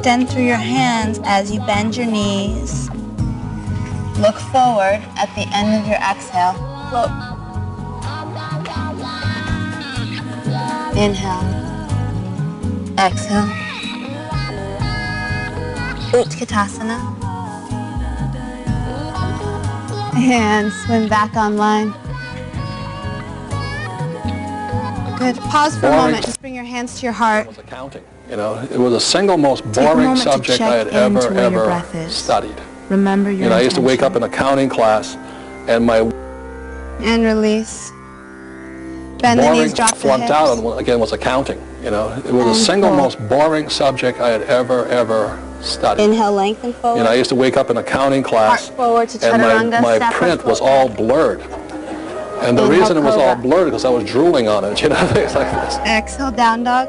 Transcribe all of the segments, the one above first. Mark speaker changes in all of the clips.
Speaker 1: Extend through your hands as you bend your knees. Look forward at the end of your exhale. Float. Inhale. Exhale. Utkatasana. And swim back online. Good. Pause for a moment. Just bring your hands to your heart.
Speaker 2: It was accounting. You know, it was the single most boring subject I had ever studied.
Speaker 1: Remember your
Speaker 2: I used to wake up in accounting class, and my
Speaker 1: and release. Bend the knees, drop the
Speaker 2: flunked
Speaker 1: hips.
Speaker 2: out on, again, was accounting. It was the single most boring subject I had ever studied.
Speaker 1: Inhale, lengthen forward.
Speaker 2: I used to wake up in accounting class,
Speaker 1: Heart forward to
Speaker 2: and
Speaker 1: chaturanga.
Speaker 2: my print was all blurred. And the reason it was all blurred because I was drooling on it, things like this.
Speaker 1: Exhale, down dog.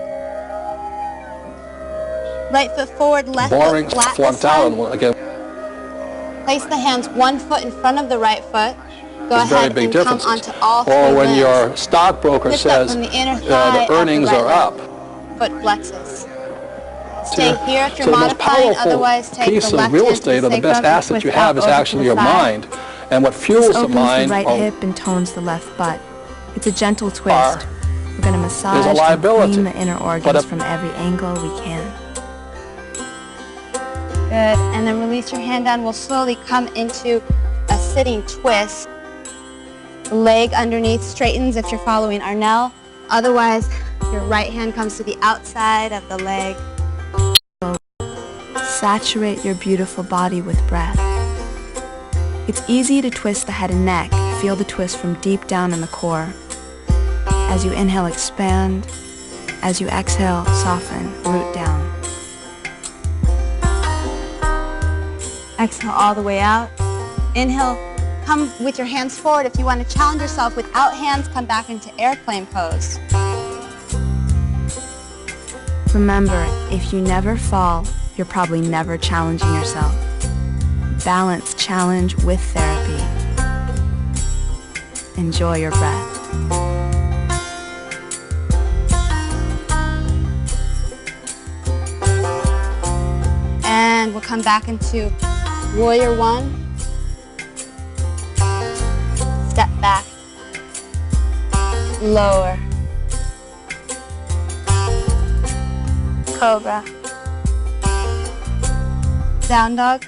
Speaker 1: Right foot forward, left
Speaker 2: boring,
Speaker 1: foot flat.
Speaker 2: Flunked out on, again.
Speaker 1: Place the hands 1 foot in front of the right foot. Go ahead and come onto all three
Speaker 2: Or when
Speaker 1: limbs.
Speaker 2: your stockbroker says the earnings are up.
Speaker 1: Foot flexes. Stay here if you're modifying, otherse take the
Speaker 2: piece
Speaker 1: left
Speaker 2: of real
Speaker 1: hand to
Speaker 2: estate, or the best asset you have is actually your mind. And what fuels the mind
Speaker 3: the right hip and tones the left butt. It's a gentle twist. We're going to massage and clean the inner organs from every angle we can.
Speaker 1: Good. And then release your hand down. We'll slowly come into a sitting twist. The leg underneath straightens if you're following Arnell. Otherwise, your right hand comes to the outside of the leg.
Speaker 3: Saturate your beautiful body with breath. It's easy to twist the head and neck. Feel the twist from deep down in the core. As you inhale, expand. As you exhale, soften, root down.
Speaker 1: Exhale all the way out. Inhale, come with your hands forward. If you want to challenge yourself without hands, come back into airplane pose.
Speaker 3: Remember, if you never fall, you're probably never challenging yourself. Balance challenge with therapy. Enjoy your breath.
Speaker 1: And we'll come back into Warrior One. Step back. Lower. Cobra. Down dog.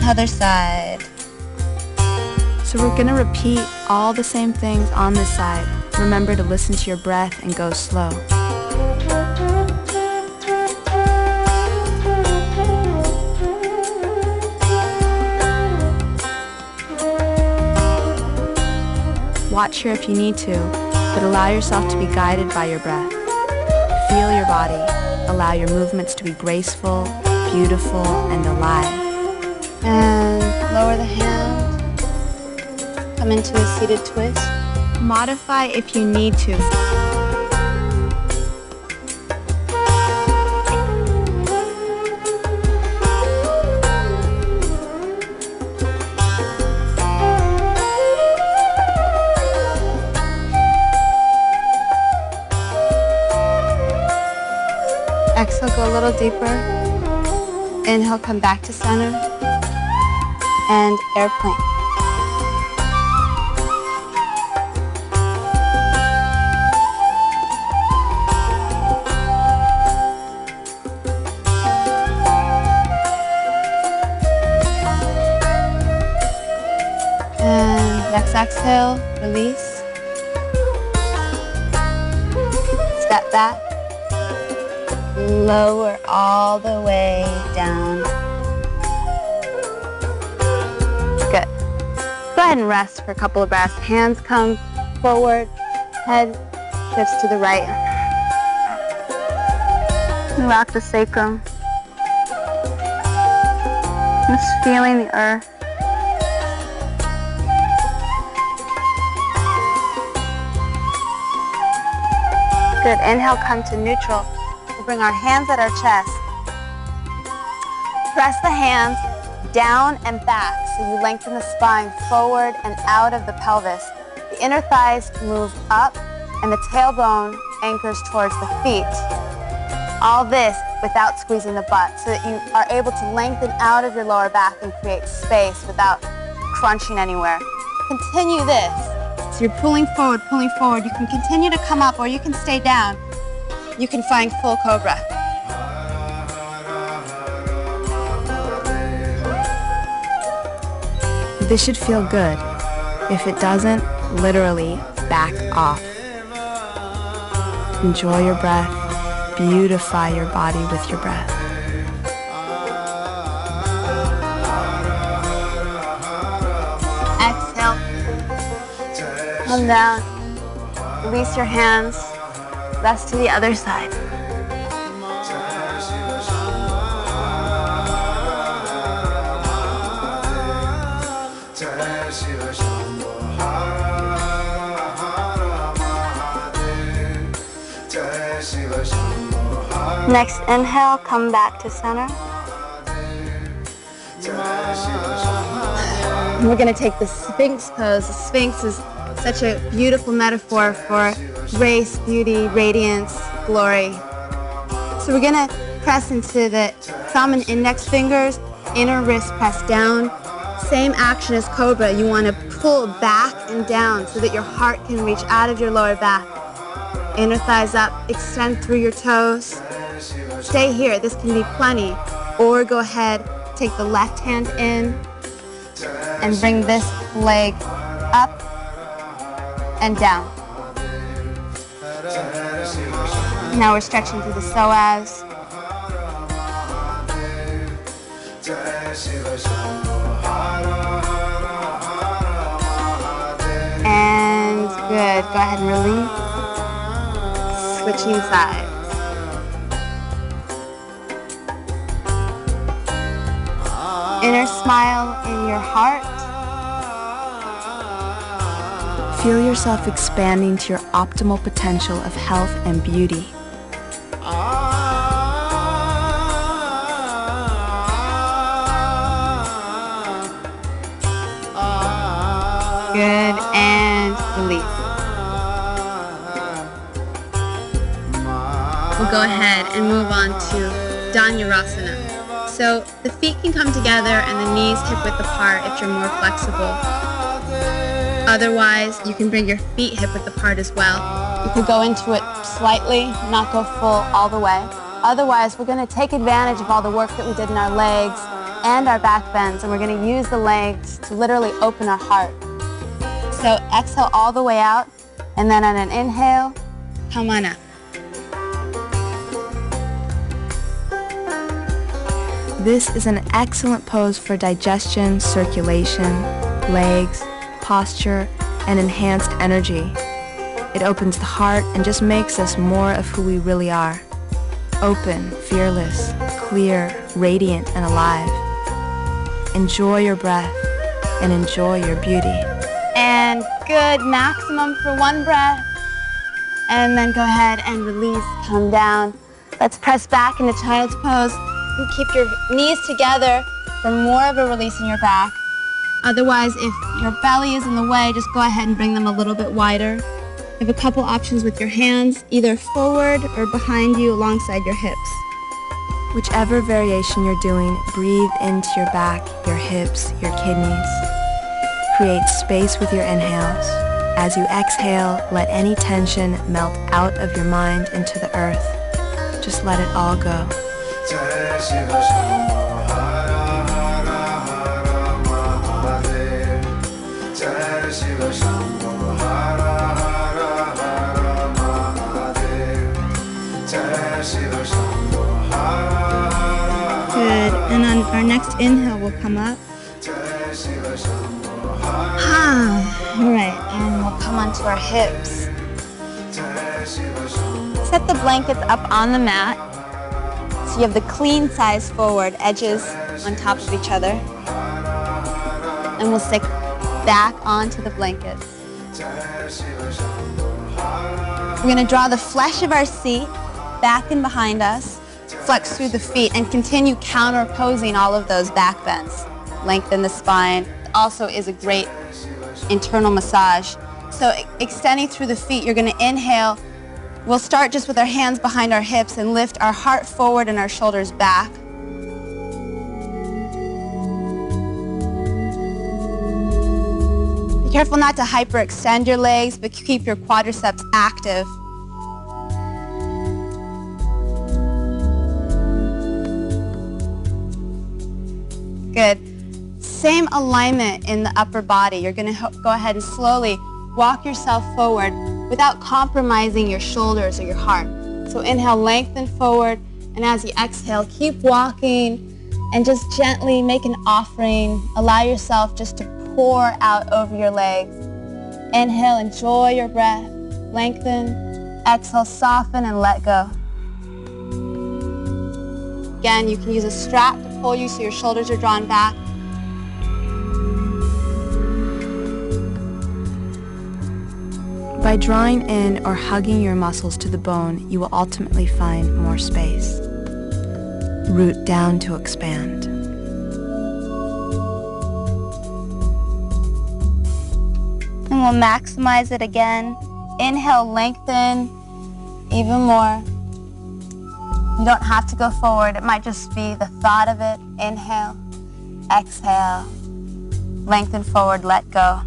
Speaker 1: Other side.
Speaker 3: So we're going to repeat all the same things on this side. Remember to listen to your breath and go slow. Watch here if you need to, but allow yourself to be guided by your breath. Feel your body. Allow your movements to be graceful, beautiful, and alive.
Speaker 1: And lower the hand. Come into a seated twist.
Speaker 3: Modify if you need to.
Speaker 1: Exhale, go a little deeper. Inhale, come back to center. And airplane. And next exhale, release. Step back. Lower all the way down. Good. Go ahead and rest for a couple of breaths. Hands come forward, head shifts to the right. Rock the sacrum. Just feeling the earth. Good. Inhale, come to neutral. We'll bring our hands at our chest. Press the hands down and back so you lengthen the spine forward and out of the pelvis. The inner thighs move up and the tailbone anchors towards the feet. All this without squeezing the butt, so that you are able to lengthen out of your lower back and create space without crunching anywhere. Continue this. So you're pulling forward, pulling forward. You can continue to come up or you can stay down. You can find full cobra.
Speaker 3: This should feel good. If it doesn't, literally back off. Enjoy your breath. Beautify your body with your breath.
Speaker 1: Exhale. Come down. Release your hands. Rest to the other side. Next inhale, come back to center. We're going to take the Sphinx pose. The Sphinx is such a beautiful metaphor for grace, beauty, radiance, glory. So we're going to press into the thumb and index fingers, inner wrist press down. Same action as Cobra. You want to pull back and down so that your heart can reach out of your lower back. Inner thighs up, extend through your toes. Stay here, this can be plenty. Or go ahead, take the left hand in and bring this leg up and down. Now we're stretching through the psoas. And good, go ahead and release. Switching sides. Inner smile in your heart.
Speaker 3: Feel yourself expanding to your optimal potential of health and beauty.
Speaker 1: Good, and release. We'll go ahead and move on to Dhanurasana. So the feet can come together and the knees hip-width apart if you're more flexible. Otherwise, you can bring your feet hip-width apart as well. You could go into it slightly, not go full all the way. Otherwise, we're going to take advantage of all the work that we did in our legs and our back bends, and we're going to use the legs to literally open our heart. So exhale all the way out, and then on an inhale, come on up.
Speaker 3: This is an excellent pose for digestion, circulation, legs, posture, and enhanced energy. It opens the heart and just makes us more of who we really are. Open, fearless, clear, radiant, and alive. Enjoy your breath and enjoy your beauty.
Speaker 1: And good, maximum for one breath. And then go ahead and release, come down. Let's press back into child's pose. You keep your knees together for more of a release in your back. Otherwise, if your belly is in the way, just go ahead and bring them a little bit wider. You have a couple options with your hands, either forward or behind you alongside your hips.
Speaker 3: Whichever variation you're doing, breathe into your back, your hips, your kidneys. Create space with your inhales. As you exhale, let any tension melt out of your mind into the earth. Just let it all go.
Speaker 1: Good, and on our next inhale, we'll come up. All right, and we'll come onto our hips. Set the blankets up on the mat. So you have the clean size forward, edges on top of each other. And we'll stick back onto the blankets. We're going to draw the flesh of our seat back and behind us, flex through the feet, and continue counterposing all of those back bends. Lengthen the spine. Also is a great internal massage. So extending through the feet, you're going to inhale. We'll start just with our hands behind our hips and lift our heart forward and our shoulders back. Be careful not to hyperextend your legs, but keep your quadriceps active. Good. Same alignment in the upper body. You're going to go ahead and slowly walk yourself forward without compromising your shoulders or your heart. So inhale, lengthen forward, and as you exhale, keep walking and just gently make an offering. Allow yourself just to pour out over your legs. Inhale, enjoy your breath. Lengthen. Exhale, soften and let go. Again, you can use a strap to pull you so your shoulders are drawn back.
Speaker 3: By drawing in or hugging your muscles to the bone, you will ultimately find more space. Root down to expand.
Speaker 1: And we'll maximize it again. Inhale, lengthen even more. You don't have to go forward. It might just be the thought of it. Inhale, exhale, lengthen forward, let go.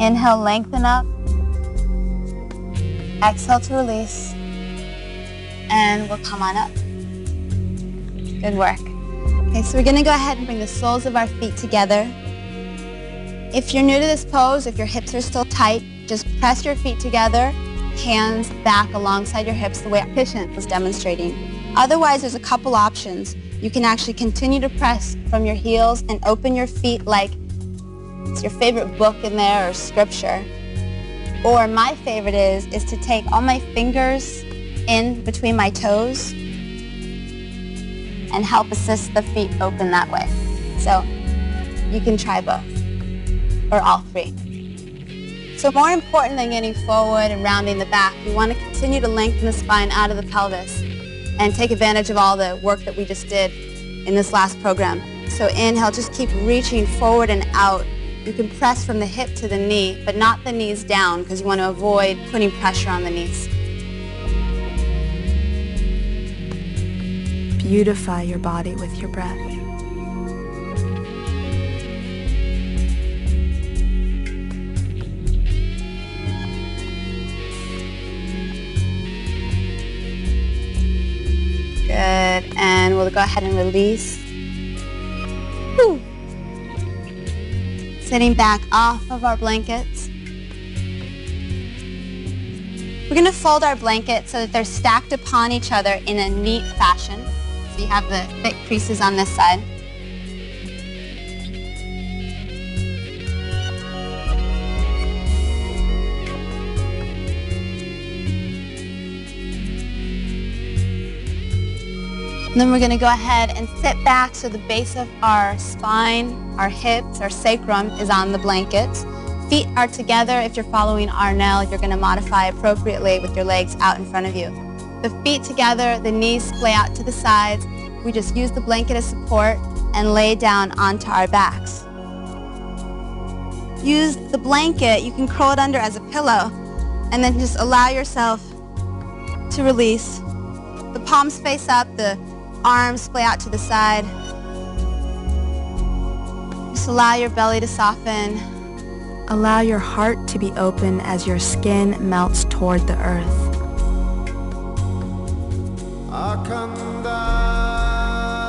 Speaker 1: Inhale, lengthen up. Exhale to release. And we'll come on up. Good work. Okay, so we're going to go ahead and bring the soles of our feet together. If you're new to this pose, if your hips are still tight, just press your feet together, hands back alongside your hips the way Kitchen was demonstrating. Otherwise, there's a couple options. You can actually continue to press from your heels and open your feet like it's your favorite book in there or scripture. Or my favorite is to take all my fingers in between my toes and help assist the feet open that way. So you can try both or all three. So more important than getting forward and rounding the back, we want to continue to lengthen the spine out of the pelvis and take advantage of all the work that we just did in this last program. So inhale, just keep reaching forward and out. You can press from the hip to the knee, but not the knees down because you want to avoid putting pressure on the knees.
Speaker 3: Beautify your body with your breath.
Speaker 1: Good, and we'll go ahead and release. Whew. Sitting back off of our blankets. We're going to fold our blankets so that they're stacked upon each other in a neat fashion. So you have the thick creases on this side. And then we're going to go ahead and sit back so the base of our spine, our hips, our sacrum is on the blankets. Feet are together. If you're following Arnell, you're going to modify appropriately with your legs out in front of you. The feet together, the knees splay out to the sides. We just use the blanket as support and lay down onto our backs. Use the blanket, you can curl it under as a pillow, and then just allow yourself to release. The palms face up, the arms splay out to the side. Just allow your belly to soften.
Speaker 3: Allow your heart to be open as your skin melts toward the earth.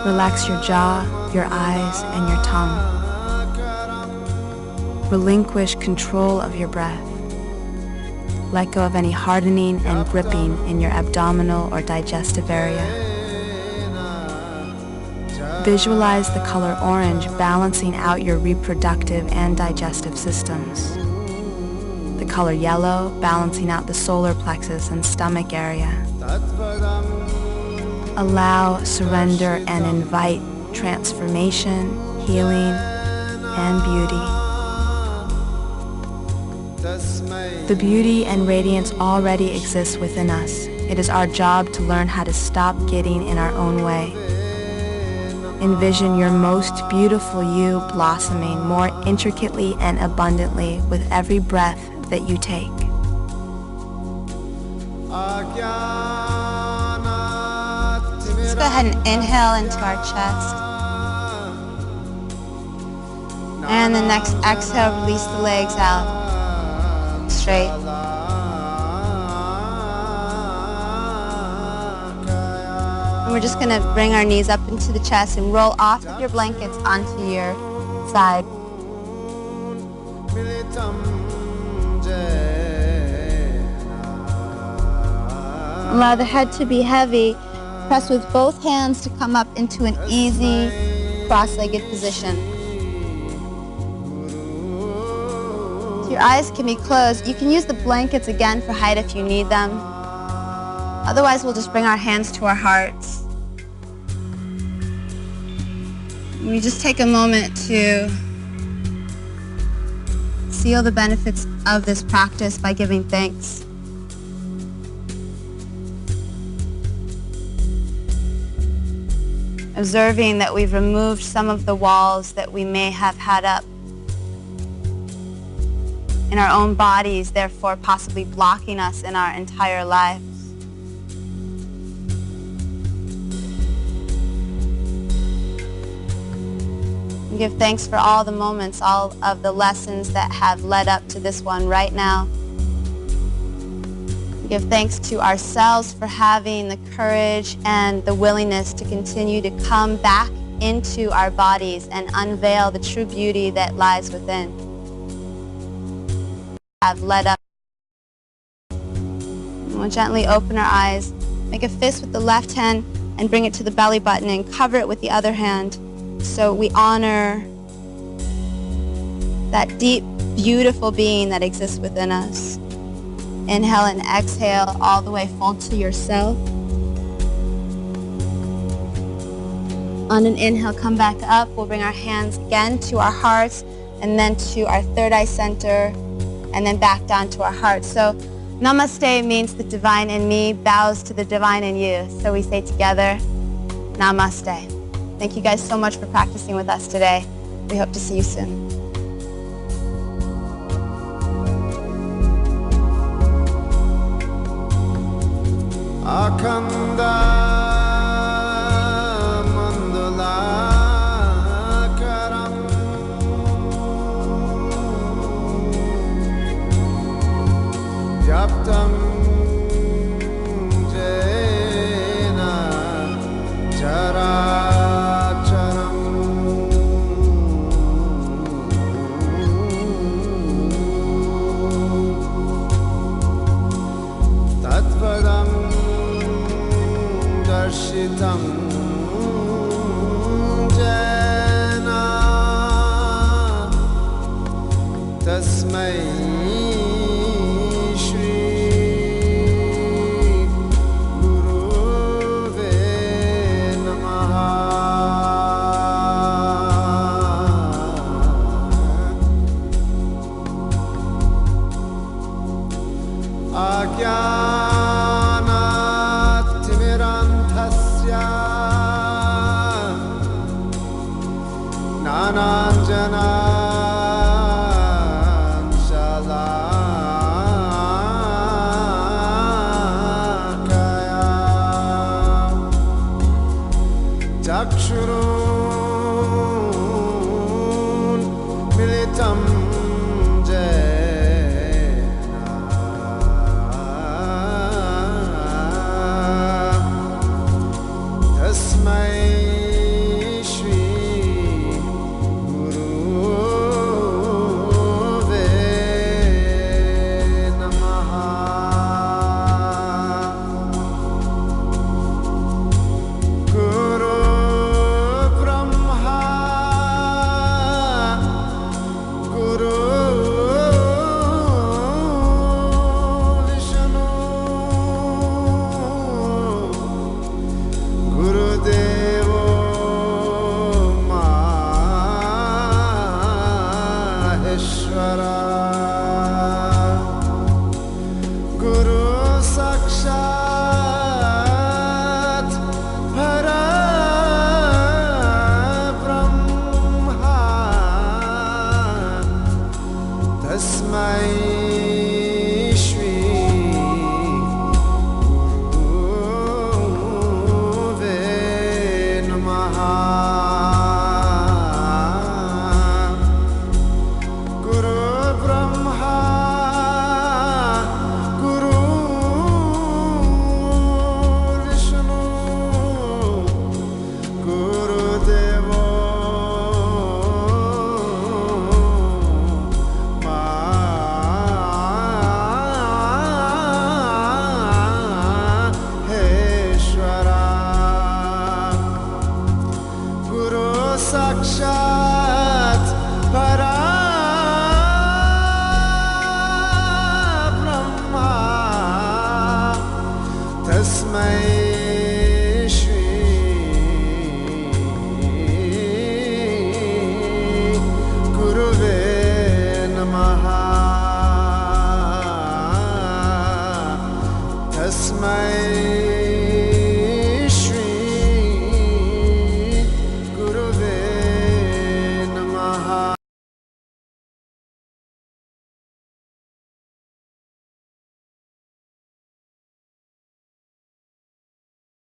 Speaker 3: Relax your jaw, your eyes, and your tongue. Relinquish control of your breath. Let go of any hardening and gripping in your abdominal or digestive area. Visualize the color orange balancing out your reproductive and digestive systems. The color yellow balancing out the solar plexus and stomach area. allow, surrender, and invite transformation, healing, and beauty. The beauty and radiance already exists within us. It is our job to learn how to stop getting in our own way. Envision your most beautiful you blossoming more intricately and abundantly with every breath that you take.
Speaker 1: Let's go ahead and inhale into our chest. And the next exhale, release the legs out straight. And we're just going to bring our knees up into the chest and roll off of your blankets onto your side. Allow the head to be heavy. Press with both hands to come up into an easy cross-legged position. So your eyes can be closed. You can use the blankets again for height if you need them. Otherwise, we'll just bring our hands to our hearts. We just take a moment to seal the benefits of this practice by giving thanks. Observing that we've removed some of the walls that we may have had up in our own bodies, therefore possibly blocking us in our entire lives. And give thanks for all the moments, all of the lessons that have led up to this one right now. Give thanks to ourselves for having the courage and the willingness to continue to come back into our bodies and unveil the true beauty that lies within. Have led up. We'll gently open our eyes, make a fist with the left hand and bring it to the belly button and cover it with the other hand. So we honor that deep, beautiful being that exists within us. Inhale and exhale all the way, fold to yourself. On an inhale, come back up. We'll bring our hands again to our hearts and then to our third eye center and then back down to our hearts. So namaste means the divine in me bows to the divine in you. So we say together, namaste. Thank you guys so much for practicing with us today. We hope to see you soon.
Speaker 4: Akanda mandala karam yaptam jena chara charam tatvadam Darshitam jena tasmai shri guruve namaha Nananjana Shalakaya Chakshuru